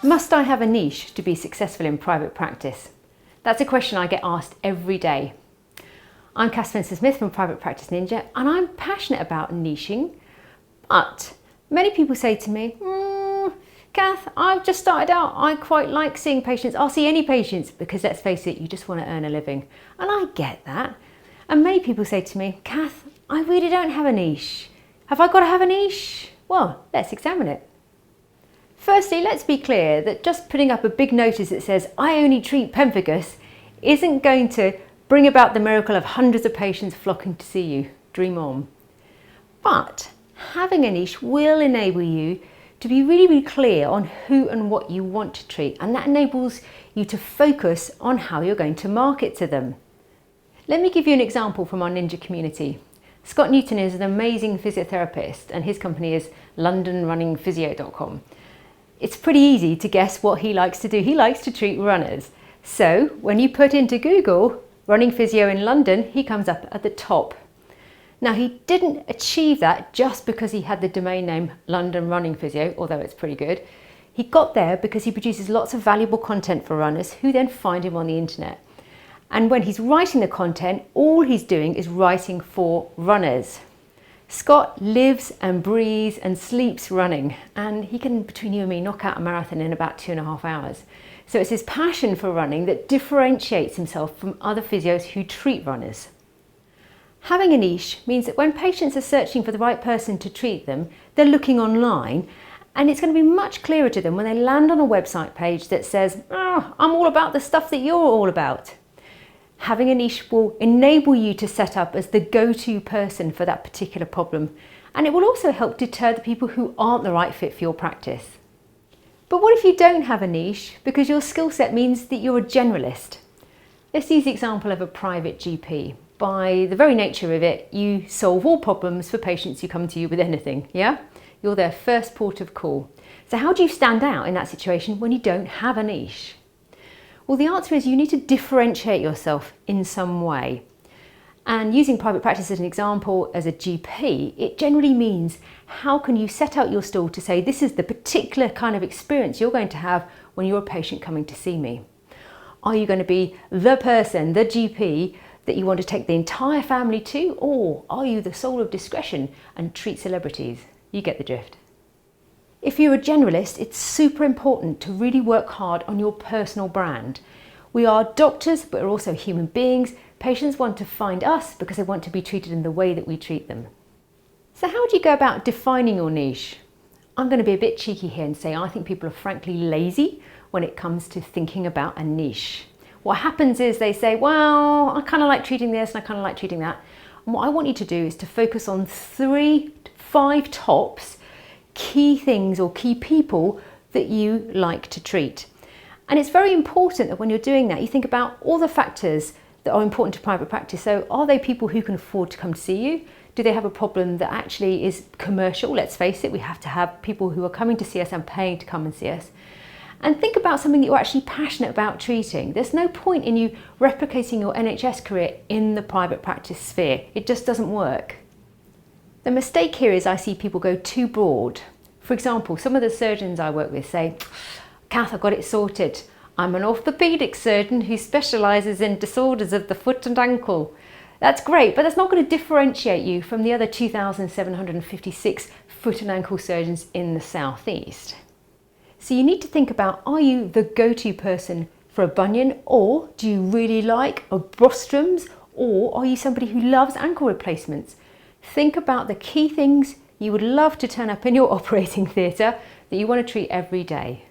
Must I have a niche to be successful in private practice? That's a question I get asked every day. I'm Kath Spencer-Smith from Private Practice Ninja, and I'm passionate about niching, but many people say to me, Kath, I've just started out, I quite like seeing patients, I'll see any patients, because let's face it, you just want to earn a living. And I get that. And many people say to me, Kath, I really don't have a niche. Have I got to have a niche? Well, let's examine it. Firstly, let's be clear that just putting up a big notice that says, I only treat pemphigus, isn't going to bring about the miracle of hundreds of patients flocking to see you. Dream on. But having a niche will enable you to be really clear on who and what you want to treat, and that enables you to focus on how you're going to market to them. Let me give you an example from our Ninja community. Scott Newton is an amazing physiotherapist, and his company is londonrunningphysio.com. It's pretty easy to guess what he likes to do. He likes to treat runners. So when you put into Google running physio in London, he comes up at the top. Now, he didn't achieve that just because he had the domain name London Running Physio, although it's pretty good. He got there because he produces lots of valuable content for runners who then find him on the internet. And when he's writing the content, all he's doing is writing for runners. Scott lives and breathes and sleeps running, and he can, between you and me, knock out a marathon in about 2.5 hours. So it's his passion for running that differentiates himself from other physios who treat runners. Having a niche means that when patients are searching for the right person to treat them, they're looking online, and it's going to be much clearer to them when they land on a website page that says, I'm all about the stuff that you're all about. Having a niche will enable you to set up as the go-to person for that particular problem, and it will also help deter the people who aren't the right fit for your practice. But what if you don't have a niche because your skill set means that you're a generalist? Let's use the example of a private GP. By the very nature of it, you solve all problems for patients who come to you with anything, yeah? You're their first port of call. So how do you stand out in that situation when you don't have a niche? Well, the answer is you need to differentiate yourself in some way. And using private practice as an example as a GP, it generally means how can you set out your stall to say this is the particular kind of experience you're going to have when you're a patient coming to see me. Are you going to be the person, the GP, that you want to take the entire family to, or are you the soul of discretion and treat celebrities? You get the drift. If you're a generalist, it's super important to really work hard on your personal brand. We are doctors, but we're also human beings. Patients want to find us because they want to be treated in the way that we treat them. So how do you go about defining your niche? I'm going to be a bit cheeky here and say I think people are frankly lazy when it comes to thinking about a niche. What happens is they say, well, I kind of like treating this and I kind of like treating that. And what I want you to do is to focus on 3 to 5 tops key things or key people that you like to treat. And it's very important that when you're doing that, you think about all the factors that are important to private practice. So are they people who can afford to come to see you? Do they have a problem that actually is commercial? Let's face it, we have to have people who are coming to see us and paying to come and see us. And think about something that you're actually passionate about treating. There's no point in you replicating your NHS career in the private practice sphere. It just doesn't work. The mistake here is I see people go too broad. For example, some of the surgeons I work with say, Kath, I've got it sorted. I'm an orthopaedic surgeon who specialises in disorders of the foot and ankle. That's great, but that's not going to differentiate you from the other 2,756 foot and ankle surgeons in the southeast. So you need to think about, are you the go-to person for a bunion, or do you really like a Brostrom's, or are you somebody who loves ankle replacements? Think about the key things you would love to turn up in your operating theatre that you want to treat every day.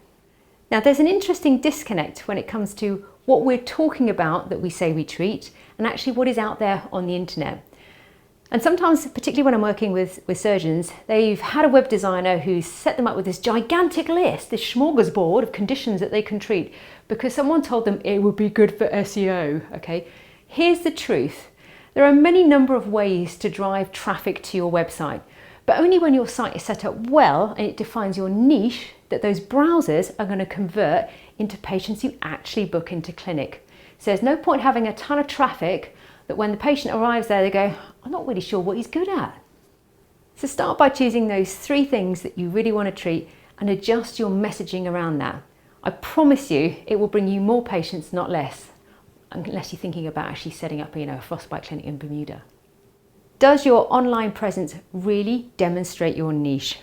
Now, there's an interesting disconnect when it comes to what we're talking about that we say we treat and actually what is out there on the internet. And sometimes, particularly when I'm working with surgeons, they've had a web designer who's set them up with this gigantic list, this smorgasbord of conditions that they can treat because someone told them it would be good for SEO, okay? Here's the truth. There are many number of ways to drive traffic to your website, but only when your site is set up well and it defines your niche that those browsers are going to convert into patients you actually book into clinic. So there's no point having a ton of traffic that when the patient arrives there, they go, I'm not really sure what he's good at. So start by choosing those 3 things that you really want to treat and adjust your messaging around that. I promise you it will bring you more patients, not less, unless you're thinking about actually setting up, a frostbite clinic in Bermuda. Does your online presence really demonstrate your niche?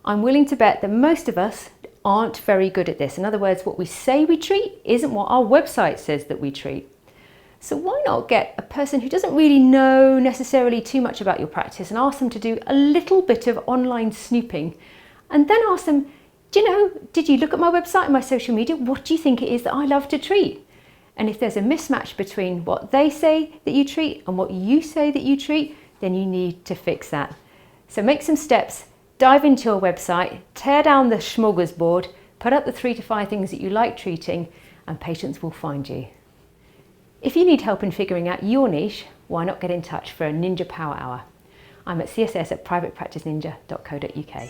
I'm willing to bet that most of us aren't very good at this. In other words, what we say we treat isn't what our website says that we treat. So why not get a person who doesn't really know necessarily too much about your practice and ask them to do a little bit of online snooping, and then ask them, did you look at my website and my social media? What do you think it is that I love to treat? And if there's a mismatch between what they say that you treat and what you say that you treat, then you need to fix that. So make some steps, dive into your website, tear down the smorgasbord, put up the 3 to 5 things that you like treating, and patients will find you. If you need help in figuring out your niche, why not get in touch for a Ninja Power Hour? I'm at css@privatepracticeninja.co.uk.